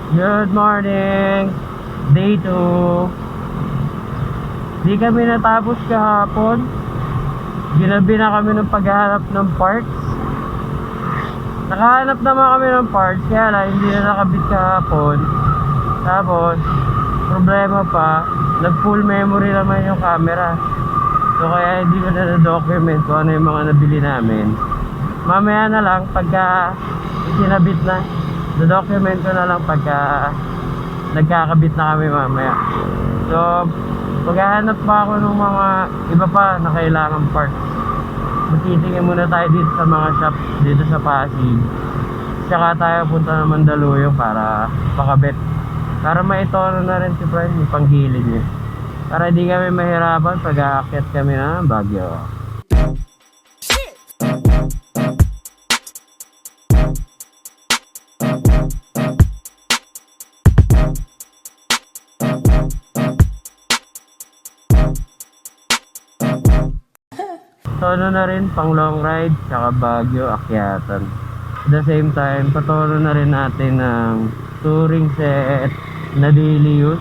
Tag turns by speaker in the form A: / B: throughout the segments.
A: Good morning! Day 2. Di kami natapos kahapon. Ginabi na kami ng paghahanap ng parts. Nakahanap naman kami ng parts, kaya lang hindi na nakabit kahapon. Tapos, problema pa, nag full memory naman yung camera. So kaya hindi ko na na-document kung ano yung mga nabili namin. Mamaya na lang, pagka isinabit na, na-document ko na lang pagka nagkakabit na kami mamaya. So, maghahanap pa ako ng mga iba pa na kailangan parts. Magtitingin muna tayo dito sa mga shop dito sa Pasig. Tsaka tayo punta ng Mandaluyong para pakabit. Para maitono na rin si Brian yung panggilid niya. Para di kami mahirapan pag aakyat kami ng Baguio. Tono na rin pang long ride tsaka Baguio akyatan. At the same time, patono na rin natin ng touring set na daily use.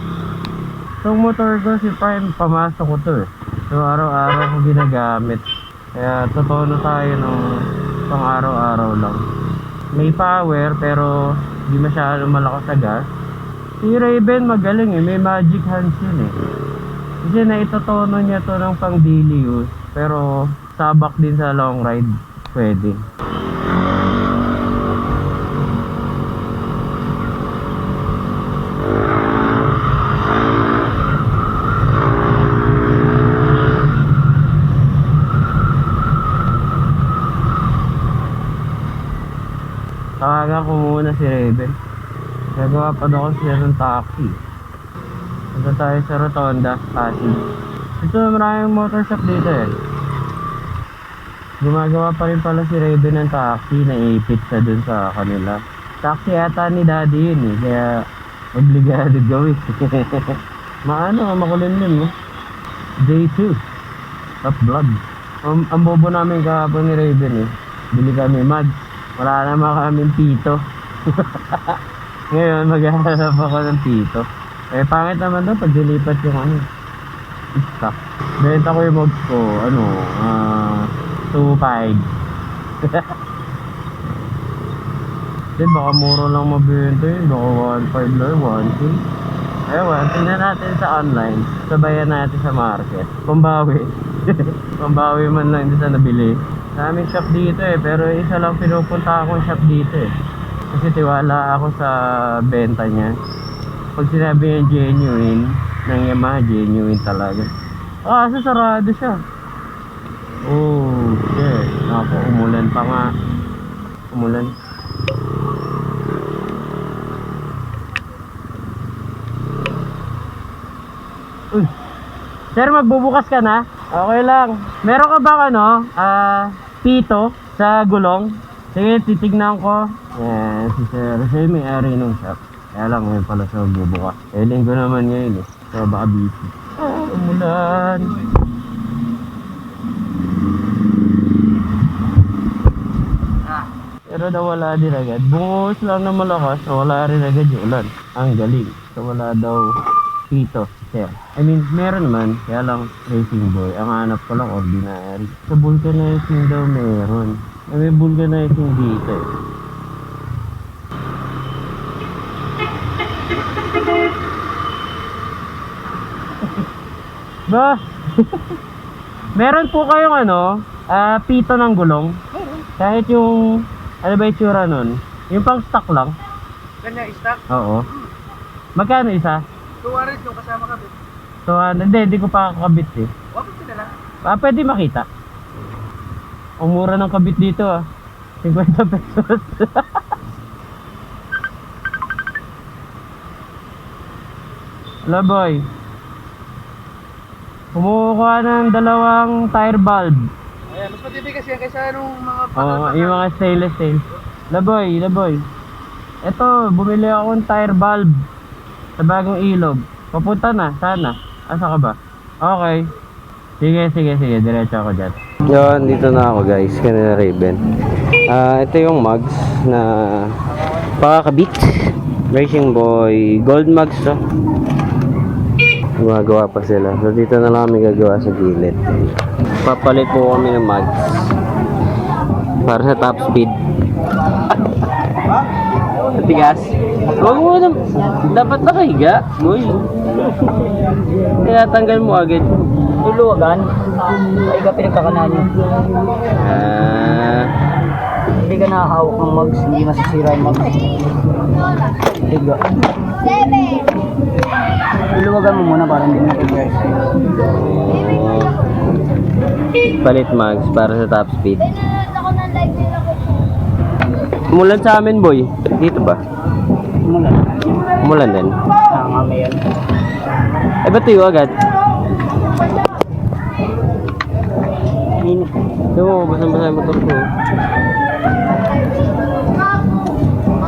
A: Itong motor ko si Prime, pamasok ko to eh. So araw-araw ko ginagamit. Kaya totono tayo ng pang araw-araw lang. May power pero di masyadong malakas sa gas. Si Raven magaling eh, may magic hands yun eh. Kasi naitotono niya to ng pang daily use. Pero sabak din sa long ride, pwede. Tawagan ko muna si Raven. Gagawa pa daw siya ng taxi. Punta tayo sa Rotonda, Pasig. Ito maraming motor shop dito eh. Gumagawa pa rin pala si Raven ng taxi, naipit siya dun sa kanila. Taxi ata ni daddy yun eh, kaya obligado gawin. Makulimlim mo. Day 2 top vlog. Ang bobo namin kahapon ni Raven eh. Bili kami mags. Wala naman kaming pito. Ngayon maghahanap ako ng pito. Eh pangit naman daw pag dilipat yung stock. Benta ko yung mags ko, 2.5. Di baka mura lang mabenta yun. Baka 1.5 lang, 1.2. Ewan, tingnan natin sa online. Sabayan natin sa market. Pambawi. Pambawi man lang din sa nabili. Daming shop dito eh, pero isa lang pinupunta akong shop dito eh. Kasi tiwala ako sa benta niya. Pag sinabi niya genuine, ng Yamaha genuine talaga. Kasi sarado siya. Oh, shit. Naku, umulan pa nga. Umulan. Uy. Sir, magbubukas ka na? Okay lang. Meron ka bang pito sa gulong? Sige, titignan ko. Yan, si Sir. Siya yung may-ari ng shop. Kaya lang, ngayon pala siya magbubukas. Linggo naman ngayon eh. So, baka busy. Umulan. Pero nawala din agad. Bungos lang na malakas, nawala rin agad yung ulan. Ang galing. So wala daw pito, sir. I mean, meron man, kaya lang racing boy. Ang hanap ko lang ordinary. Sa vulcanizing daw meron. May vulcanizing dito eh. Ba? Meron po kayong pito ng gulong? Kahit yung ano ba yung tsura nun? Yung pang stock lang?
B: Kanya stock?
A: Oo. Magkano isa?
B: 200 yung kasama kabit.
A: So, hindi ko pa kakabit eh.
B: Wapit na lang.
A: Pwede makita. Ang mura ng kabit dito 50 pesos. Hello boy. Kumukuha ng dalawang tire bulb.
B: Ayan, mas matibigas yan kaysa nung mga
A: Yung mga stainless steel. Laboy. Ito, bumili ako ng tire bulb sa bagong ilog. Papunta na, sana. Asa ka ba? Okay. Sige, diretso ako dyan. Yun, dito na ako guys, kanina Raven. Ito yung mugs na pakakabit. Racing Boy. Gold mags to. Gumagawa pa sila. So dito na lang kami gagawa sa gilid. Papalit po kami ng mags. Para sa top speed. Tigas. Huwag mo na. Dapat nakahiga. Boy. Kaya tanggal mo agad.
C: Tuluwagan. Ay ka pinagkakanan nyo. Hindi ka nakahawak ng mugs, hindi masisira yung mugs. Tiga. Tuluwagan mo muna para hindi na-press.
A: Palit mags para sa top speed. Umulan sa amin, boy. Dito ba?
C: Muna.
A: Umulan din.
C: Nakangami yan.
A: Eh, ba't tuyo agad?
C: Minit.
A: Oo, basang-basa yung motor ko.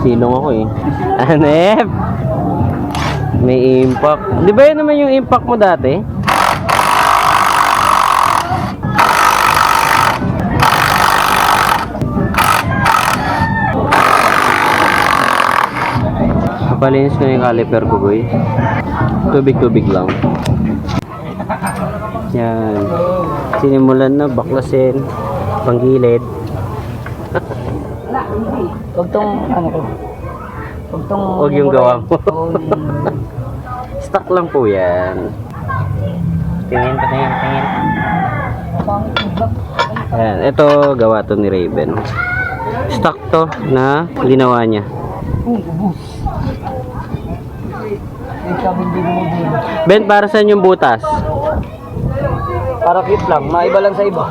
A: Silong ako eh. Anep! May impact. Di ba yun naman yung impact mo dati? Kapalinis ko yung caliper ko, boy. Tubig-tubig lang. Yan. Sinimulan na, baklasin, panggilid.
C: Huwag tong, ano ko. Huwag tong...
A: Huwag yung gawa mo.
C: Oo,
A: Stock lang po yan. Tingin. Ayan, ito gawa to ni Raven. Stock to na linawa niya.
C: ubus. Ay, sabi hindi mo din.
A: Ben, para saan yung butas?
C: Para cute lang, maiba lang sa iba.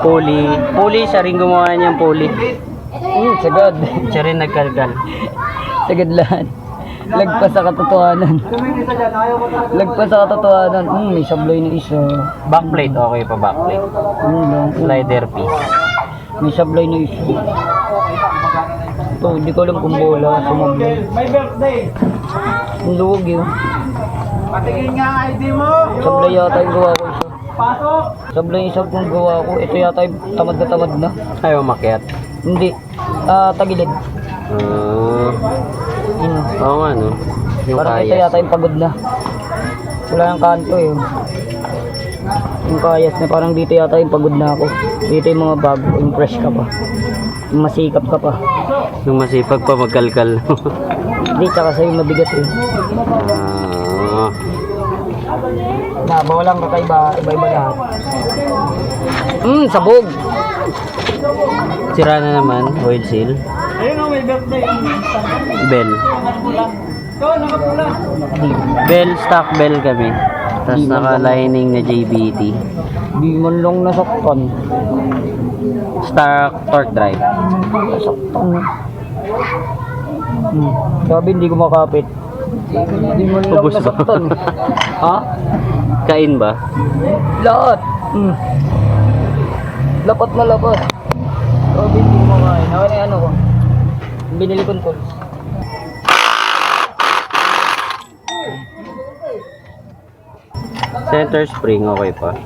A: Pulley, siya rin gumawa niyang pulley.
C: Sagad.
A: Siya rin nagkalkal.
C: Sagad lahat. Lagpas sa katotohanan. Lagpas sa katotohanan. May sablay na isa.
A: Backplate, okay pa backplate.
C: Lang.
A: Slider piece.
C: May sablay na isa. Ito, hindi ko alam kung bola. Sumablay.
B: May birthday.
C: Ang luwag yun.
B: Patingin nga ang ID mo.
C: Sablay yata yung gawa ko isa.
B: Pasok.
C: Sablay yung isa kong gawa ko. Ito yata yung tamad na.
A: Ayaw makiat.
C: Hindi. Tagilid. Yun.
A: Oo nga, no? Yung
C: Parang ito
A: kayas.
C: yata yung pagod na. Wala yung kanto eh. Yung kayas na parang dito yata yung pagod na ako. Dito yung mga bago, yung fresh ka pa. Yung masikap ka pa.
A: Yung masipag pa magkalkal.
C: Hindi, tsaka sa'yo mabigat eh. Walang kakaiba, iba-iba lahat. Sabog!
A: Sira na naman, oil seal.
B: Ayun o, may birthday.
A: Bell.
B: Ito, nakapula.
A: Bell, stock bell kami. Tapos naka-lining na JBT.
C: Di man lang nasaktan.
A: Stock torque drive.
C: Nasaktan. Sabi hindi ko makapit. Di man lang
A: Ubus ba?
C: nasaktan. Ha?
A: Kain ba?
C: Lahat. Lapat na lapat. Sabi hindi ko makain. Ako na yung ano ko. Binili kong tools.
A: Center spring, okay pa.
C: 1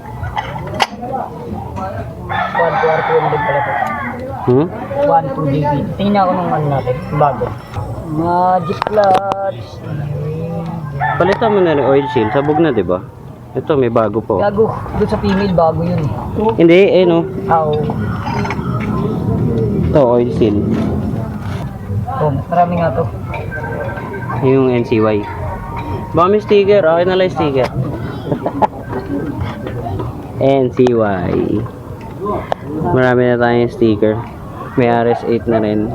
C: to R200 pala to. 1 to GB. Tingnan ako nung ano natin. Bago. Magic clutch.
A: Palitan mo na rin oil seal. Sabog na, di ba? Ito, may bago po.
C: Gago. Doon sa female bago yun.
A: Hindi, eh no.
C: Ow.
A: Ito, oil seal.
C: Oh, marami nga to.
A: Yung NCY. Baka may sticker. Okay na lang yung sticker. NCY. Marami na tayong sticker. May RS8 na rin.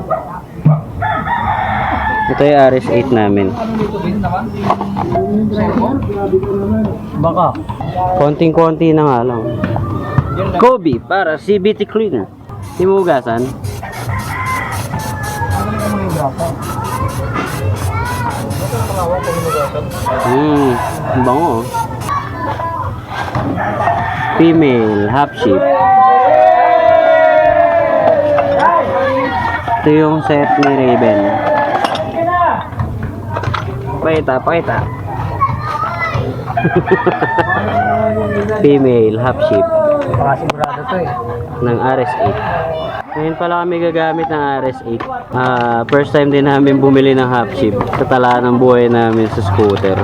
A: Ito yung RS8 namin.
C: Baka.
A: Konting-konti na nga lang. Kobe para CBT cleaner. Himugasan. Ang bango. Female, half sheep. Ito yung set ni Raven. Pakita. Female, half sheep.
C: Baka sigurado to eh.
A: Ng RS8. Ngayon pala kami gagamit ng RS8. First time din namin bumili ng half shift. Katalaan ng buhay namin sa scooter.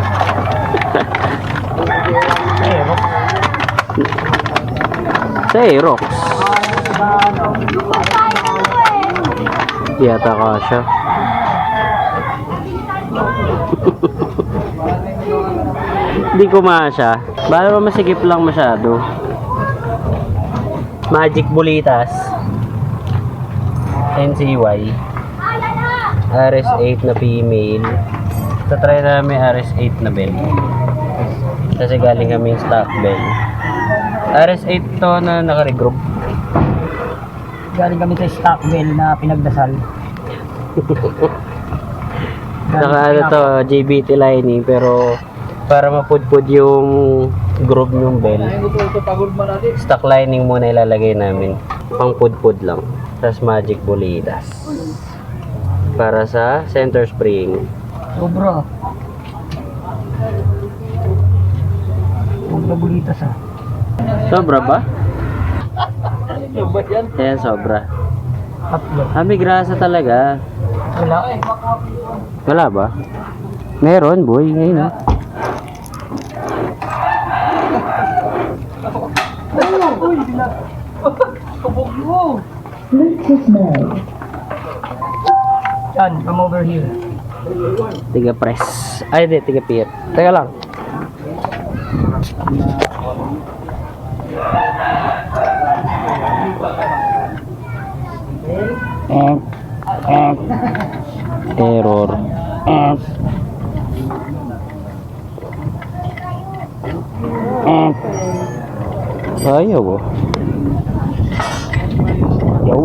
A: Sa Aerox. Yata ka siya. Hindi ko masya. Bala ba masigip lang masyado. Magic Bulitas. NCY. RS8 na female. Tatry namin RS8 na bell. Kasi galing kami stock bell. RS8 to na naka-regroup.
C: Galing kami sa stock bell na pinagdasal.
A: Saka ano to, JBT lining, pero para mapudpud yung groove yung bell, stock lining muna ilalagay namin. Pang pudpud lang. Tapos Magic Bulitas. Para sa center spring.
C: Sobra. Sobra bulitas ah.
A: Sobra ba? Ayan, sobra.
C: Tatlo.
A: May grasa talaga.
C: Wala.
A: Wala ba? Meron, boy. Ngayon, ah.
C: Yan, come over here.
A: Tiga press. Ay, di, tiga pier. Teka lang. Error. Ayaw oh. Yaw.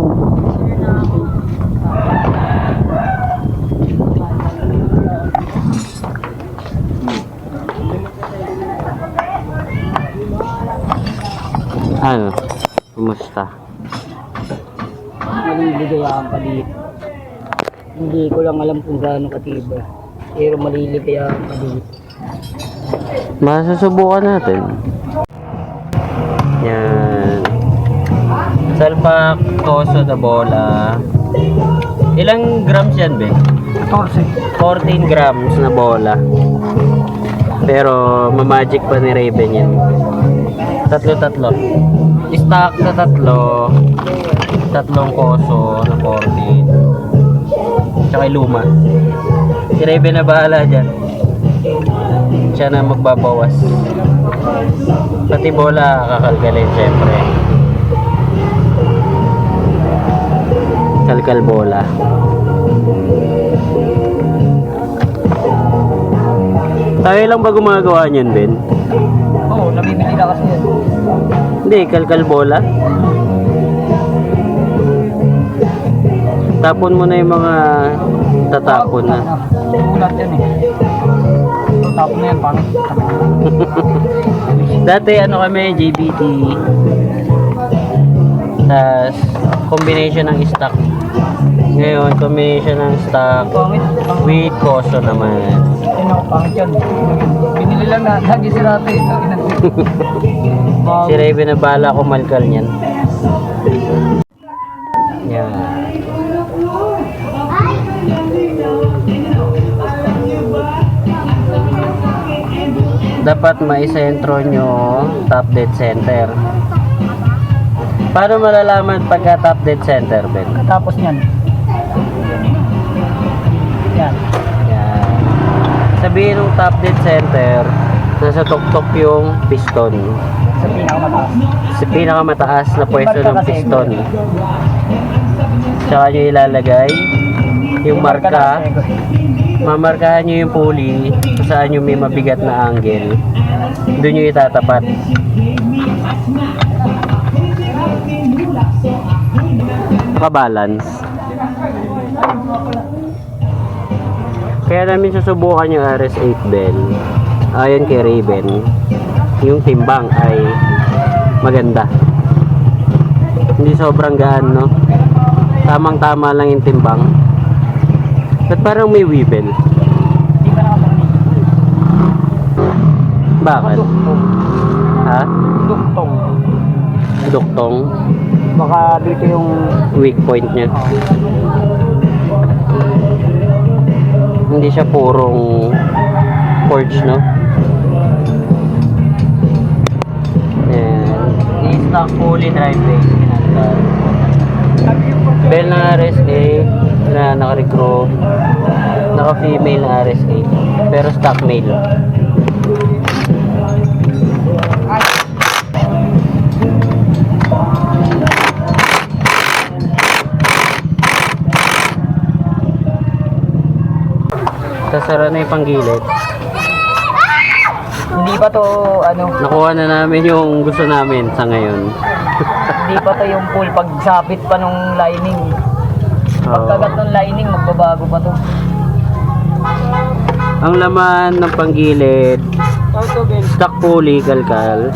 A: Ano? Kumusta?
C: Maliligayaan ka dito. Hindi ko lang alam kung gaano katibay. Pero maliligayaan ka dito.
A: Masusubukan natin. Yan. Salpak, koso na bola. Ilang grams yan, Ben?
C: 14.
A: 14 grams na bola. Pero mamagic pa ni Raven yan. Tatlo. Stock na tatlo. Tatlong koso na 14. Tsaka luma. Si Raven na bahala dyan. Siya na magbabawas. Pati bola kakalkalin syempre. Kalkal bola. Tayo lang ba gumagawa niyan, Ben?
C: Oo, nabibili na kasi yan.
A: Hindi, kalkal bola. Tapon mo na yung mga tatapon na.
C: Ulat yan eh. Tapon na yan, pangit.
A: Dati ano kami, JBT. Tas combination ng stock. Ngayon, combination ng stock
C: Pangit.
A: with koso naman.
C: Ayun ako, pangit yan. Binili lang na, lagi si Rate.
A: Si Raven na bala ko malkal niyan. Yan. Dapat maisentro nyo top dead center. Paano malalaman pagka top dead center, Ben?
C: Tapos niyan. Yan.
A: Yan. Sabihin ng top dead center, nasa tuktok yung piston.
C: Sa pinakamataas.
A: Sa pinakamataas na pwesto ng piston. Tsaka nyo ilalagay yung marka. Mamarkahan nyo yung pulley kung saan nyo may mabigat na angle. Doon nyo itatapat. Nakabalance. Kaya namin susubukan yung RS8 bell. Ayon kay Raven, yung timbang ay maganda. Hindi sobrang gaan, no? Tamang-tama lang yung timbang. Ba't parang may wibel?
C: Hindi pa nakapagnig.
A: Bakit? Ha?
C: Duktong.
A: Duktong?
C: Baka dito yung
A: weak point niya. Hindi siya purong forge, no? Ayan.
C: stock fully drive base.
A: Bell na RSA na naka-recro, naka-female na RSA, pero stock male. Sasara na yung panggilid.
C: Hindi pa to ano,
A: Nakuha na namin yung gusto namin sa ngayon.
C: hindi pa to yung full pagsapit pa nung lining. Pagkagat ng lining, magbabago pa to.
A: Ang laman ng panggilid, stock pulley, kalkal.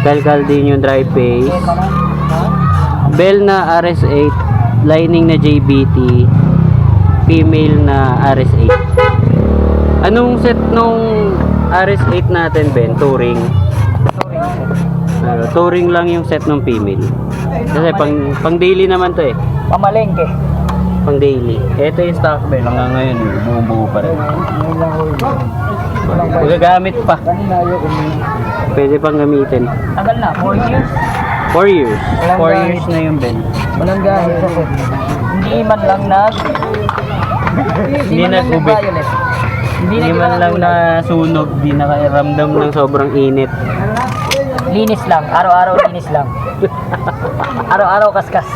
A: Kalkal din yung drive base. Bell na RS8, lining na JBT, female na RS8. Anong set nung RS8 natin, Ben? Touring. Touring lang yung set ng female. Kasi pang daily naman to eh.
C: Pamalengke.
A: Pang daily. Ito yung stock bell. Hanggang ngayon, buo-buo pa rin. Magagamit pa. Pwede pang gamitin.
C: Tagal na, 4 years.
A: 4 years.
C: Walang
A: 4
C: gamit.
A: years na yung bell.
C: Walang gamit sa set. Hindi man lang
A: Hindi nag-ubit. Hindi man lang na sunog. Hindi nakairamdam ng sobrang init.
C: Linis lang, araw-araw linis lang. Araw-araw kaskas.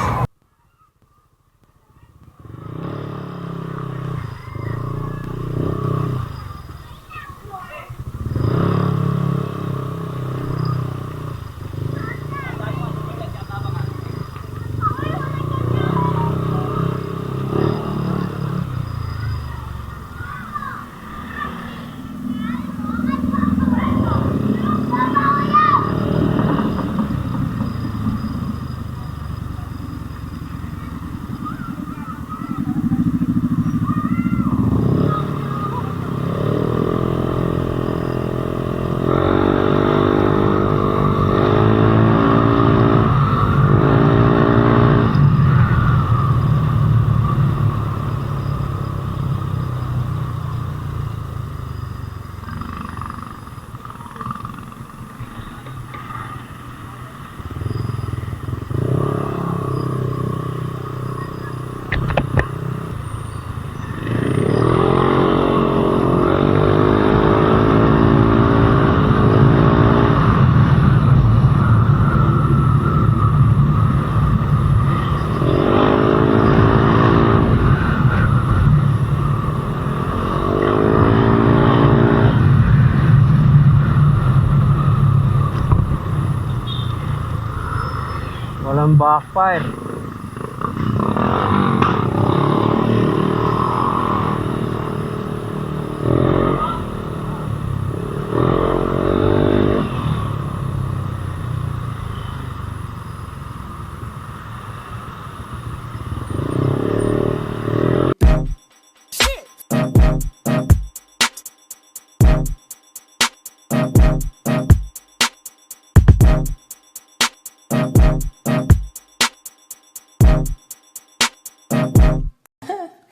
A: Walang backfire.